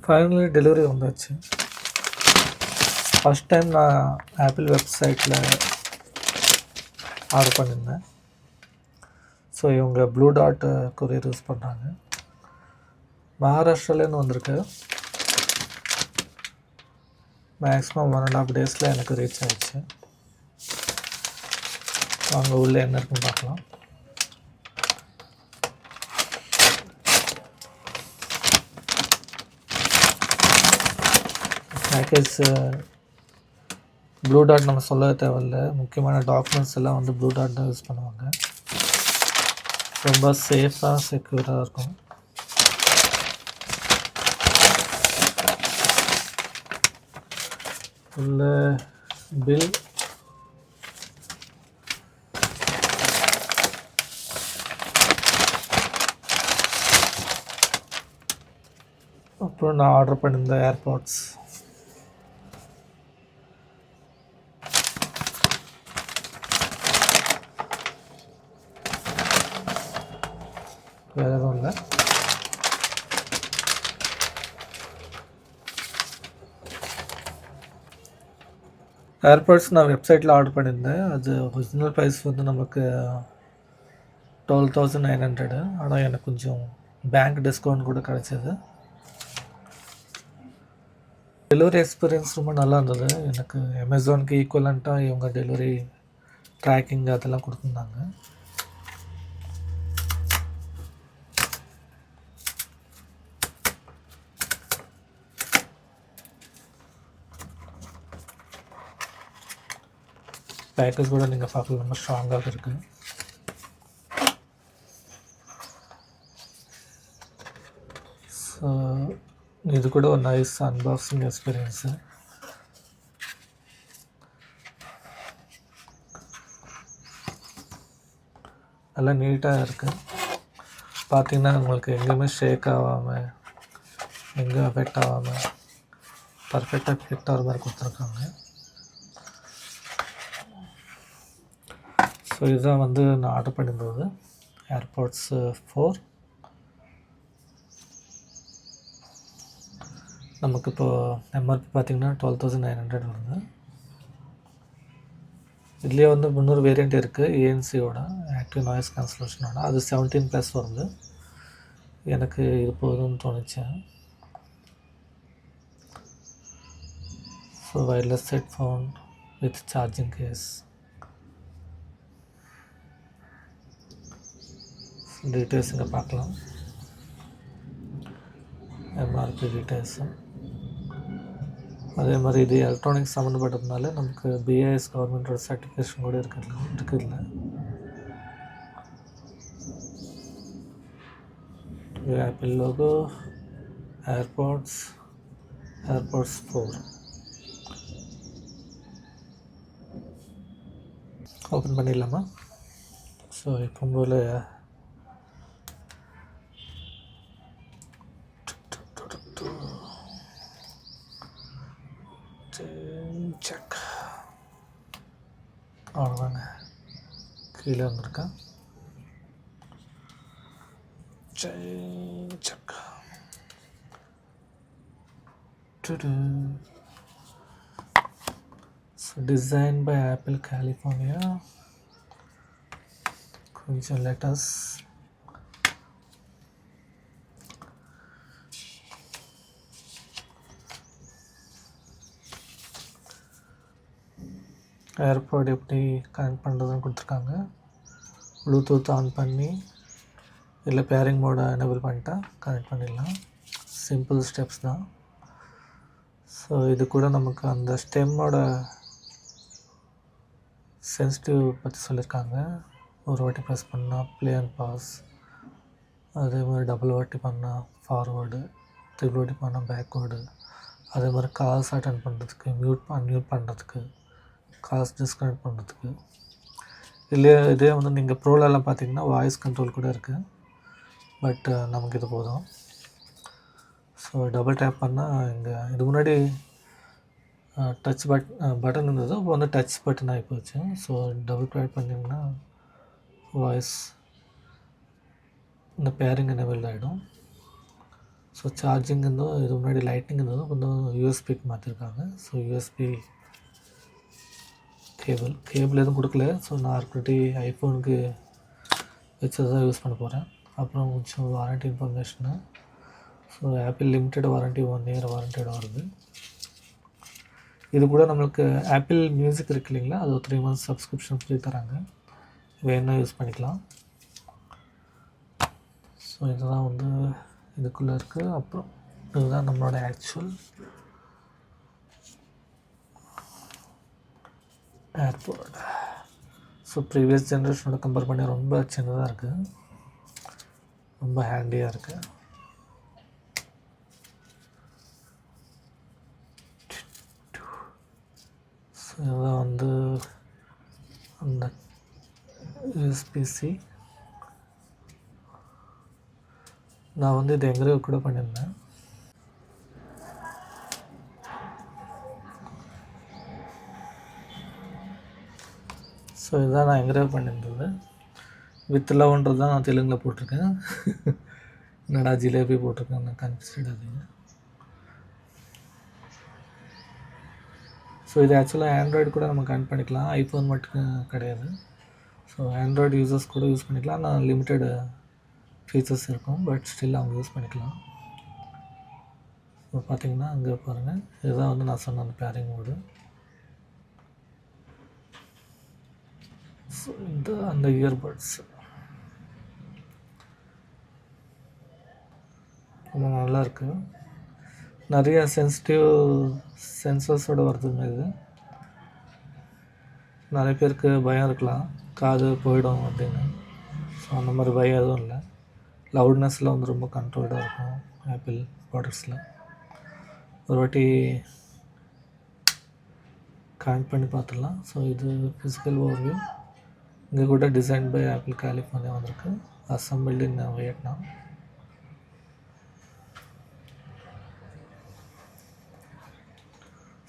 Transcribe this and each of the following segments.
Finally delivery வந்தாச்சு. First time நான் apple வெப்சைட்டில் ஆர்டர் பண்ணியிருந்தேன். ஸோ இவங்க ப்ளூ டாட் கொரியர் யூஸ் பண்ணுறாங்க. மகாராஷ்டிராலேருந்து வந்திருக்கு. மேக்ஸிமம் 1.5 டேஸில் எனக்கு ரீச் ஆகிடுச்சு. அங்கே உள்ளே என்ன இருக்குன்னு பார்க்கலாம். பேக்கேஜ் ப்ளூ டாட் நம்ம சொல்ல தேவையில்லை. முக்கியமான டாக்குமெண்ட்ஸ் எல்லாம் வந்து ப்ளூ டாட் தான் யூஸ் பண்ணுவாங்க. ரொம்ப சேஃபாக செக்யூராக இருக்கும். உள்ள பில், அப்புறம் நான் ஆர்டர் பண்ணியிருந்த ஏர்பாட்ஸ், வேறு எதுவும் இல்லை. ஏர்பாட்ஸ் நான் வெப்சைட்டில் ஆர்டர் பண்ணியிருந்தேன். அது ஒரிஜினல் ப்ரைஸ் வந்து நமக்கு 12,900. ஆனால் எனக்கு கொஞ்சம் பேங்க் டிஸ்கவுண்ட் கூட கிடச்சிது. டெலிவரி எக்ஸ்பீரியன்ஸ் ரொம்ப நல்லா இருந்தது. எனக்கு அமேசானுக்கு ஈக்குவலண்ட்டாக இவங்க டெலிவரி ட்ராக்கிங் அதெல்லாம் கொடுத்துருந்தாங்க. பேக்கேஜ் கூட நீங்கள் பார்க்கலாம், ரொம்ப ஸ்ட்ராங்காக இருக்குது. ஸோ இது கூட ஒரு நைஸ் அன்பாக்சிங் எக்ஸ்பீரியன்ஸு. நல்லா நீட்டாக இருக்குது. பார்த்திங்கன்னா உங்களுக்கு எங்கேயுமே ஷேக் ஆகாமல், எங்கேயும் அஃபெக்ட் ஆகாமல் பர்ஃபெக்டாக ஃபிட் ஆகிற மாதிரி கொடுத்துருக்காங்க. ஸோ இதுதான் வந்து நான் ஆர்டர் பண்ணியிருந்தது ஏர்பாட்ஸ் 4. நமக்கு இப்போது எம்ஆர்பி பார்த்திங்கன்னா 12,900 வருது. இதுலேயே வந்து 300 வேரியண்ட் இருக்குது. ஏஎன்சியோட ஆக்டிவ் நாய்ஸ் கேன்சலேஷனோட அது 17+ வருது. எனக்கு இது போதும்னு தோணுச்சு. So wireless headphone with charging case. Details இங்கே பார்க்கலாம். MRP details. அதே மாதிரி இது எலக்ட்ரானிக்ஸ் சம்மந்தப்பட்டதுனால நமக்கு பிஐஎஸ் கவர்மெண்ட்டோட சர்டிஃபிகேஷன் கூட இருக்குதுல்ல. ஆப்பிள் லோகோ, ஏர்பாட்ஸ் 4 ஓப்பன் பண்ணிடலாமா? ஸோ இப்போ போல் செக் அவ்வளோதாங்க. கீழே வந்திருக்கா check. Designed by Apple California. கொஞ்சம் லெட்டர்ஸ். ஏர்பாட் எப்படி கனெக்ட் பண்ணுறதுன்னு கொடுத்துருக்காங்க. ப்ளூடூத் ஆன் பண்ணி இல்லை பேரிங் மோடை எனேபிள் பண்ணிட்டா கனெக்ட் பண்ணிடலாம். சிம்பிள் ஸ்டெப்ஸ் தான். ஸோ இது கூட நமக்கு அந்த ஸ்டெம்மோட சென்சிட்டிவ் பற்றி சொல்லியிருக்காங்க. ஒரு வாட்டி ப்ரெஸ் பண்ணால் ப்ளே அண்ட் பாஸ், அதே மாதிரி டபுள் வாட்டி பண்ணால் ஃபார்வேர்டு, ட்ரிபிள் வாட்டி பண்ணால் பேக்வேர்டு, அதே மாதிரி கால்ஸ் அட்டன் பண்ணுறதுக்கு, அன்மியூட் பண்ணுறதுக்கு, கால்ஸ் டிஸ்கனெக்ட் பண்ணுறதுக்கு. இதே வந்து நீங்கள் ப்ரோலெல்லாம் பார்த்தீங்கன்னா வாய்ஸ் கண்ட்ரோல் கூட இருக்குது. பட் நமக்கு இது போதும். ஸோ டபுள் டேப் பண்ணால் இங்கே இது முன்னாடி டச் பட்டன் இருந்தது. இப்போ வந்து டச் பட்டன் ஆகி போச்சு. ஸோ டபுள் டேப் பண்ணிங்கன்னா வாய்ஸ் இந்த பேரிங் எனேபிள் ஆகிடும். ஸோ சார்ஜிங் இருந்தோம், இது முன்னாடி லைட்னிங் இருந்ததும் கொஞ்சம் யூஎஸ்பிக்கு மாற்றிருக்காங்க. ஸோ யூஎஸ்பி கேபிள் எதுவும் கொடுக்கல. ஸோ நான் ஆல்ரெடி ஐஃபோனுக்கு வச்சது தான் யூஸ் பண்ண போகிறேன். அப்புறம் கொஞ்சம் வாரண்ட்டி இன்ஃபர்மேஷனு. So Apple limited warranty 1 year வாரண்ட்டியோட வருது. இது கூட நம்மளுக்கு ஆப்பிள் மியூசிக் இருக்கு இல்லைங்களா, அது 3 months சப்ஸ்கிரிப்ஷன் ஃப்ரீ தராங்க. வேணா யூஸ் பண்ணிக்கலாம். ஸோ இதுதான் வந்து இதுக்குள்ளே இருக்குது. அப்புறம் இதுதான் நம்மளோட ஆக்சுவல் ஏர்போர்ட். ஸோ ப்ரீவியஸ் ஜென்ரேஷனோட கம்பேர் பண்ணி ரொம்ப சின்னதாக இருக்குது, ரொம்ப ஹேண்டியாக இருக்குது. ஸோ இதுதான் வந்து அந்த யூஎஸ்பிசி. நான் வந்து இது எங்கேயோ கூட பண்ணியிருந்தேன். ஸோ இதுதான் நான் எங்கேயோ பண்ணியிருந்தது. வித் லவ்ன்றது தான் நான் தெலுங்கில் போட்டிருக்கேன். என்னடா ஜிலேபி போட்டிருக்கேன், நான் கன்ஃபியூஸ்ட் ஆகுதுங்க. ஸோ இது ஆக்சுவலாக ஆண்ட்ராய்டு கூட நம்ம கனெக்ட் பண்ணிக்கலாம், ஐஃபோன் மட்டும் கிடையாது. ஸோ ஆண்ட்ராய்டு யூசர்ஸ் கூட யூஸ் பண்ணிக்கலாம். நான் லிமிட்டட் ஃபீச்சர்ஸ் இருக்கும், பட் ஸ்டில் அவங்க யூஸ் பண்ணிக்கலாம். ஸோ பார்த்திங்கன்னா அங்கே பாருங்கள், இதுதான் வந்து நான் சொன்ன அந்த பேரிங் மோடு. ஸோ இந்த அந்த இயர்பட்ஸ் ரொம்ப நல்லா இருக்குது. நிறைய சென்சிட்டிவ் சென்சர்ஸோடு வருதுங்க. இது நிறைய பேருக்கு பயம் இருக்கலாம், காது போயிடும் அப்படின்னு. ஸோ அந்த மாதிரி பயம் எதுவும் இல்லை. லவுட்னஸில் வந்து ரொம்ப கண்ட்ரோல்டாக இருக்கும் ஆப்பிள் ப்ராடக்ட்ஸில். ஒரு வாட்டி கனெக்ட் பண்ணி பார்த்துடலாம். ஸோ இது ஃபிசிக்கல் ஓவர்வியூ. இங்கே கூட டிசைன் பை ஆப்பிள் கலிஃபோர்னியா வந்திருக்கு, அசம்பிள்டு இன் வியட்நாம்.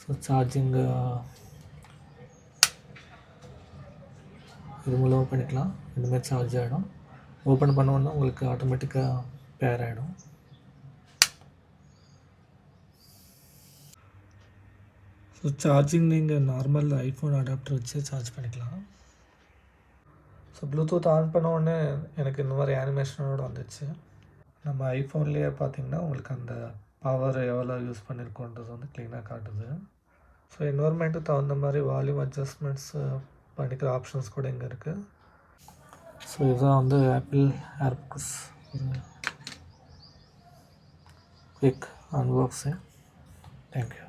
ஸோ சார்ஜிங் இது மூலமாக பண்ணிக்கலாம். இதுமாதிரி சார்ஜ் ஆகிடும். ஓப்பன் பண்ணோன்னா உங்களுக்கு ஆட்டோமேட்டிக்காக பேர் ஆகிடும். ஸோ சார்ஜிங் நீங்கள் நார்மல் ஐஃபோன் அடாப்டர் வச்சு சார்ஜ் பண்ணிக்கலாம். ஸோ ப்ளூடூத் ஆன் பண்ண உடனே எனக்கு இந்த மாதிரி அனிமேஷனோடு வந்துச்சு. நம்ம ஐஃபோன்லேயே பார்த்திங்கன்னா உங்களுக்கு அந்த பவர் எவ்வளோ யூஸ் பண்ணியிருக்கோன்றது வந்து க்ளீனாக காட்டுது. ஸோ என்வரன்மெண்ட்டுக்கு தகுந்த மாதிரி வால்யூம் அட்ஜஸ்ட்மெண்ட்ஸ் பண்ணிக்கிற ஆப்ஷன்ஸ் கூட இங்கே இருக்குது. ஸோ இதுதான் வந்து apple AirPods quick unboxing. Thank you.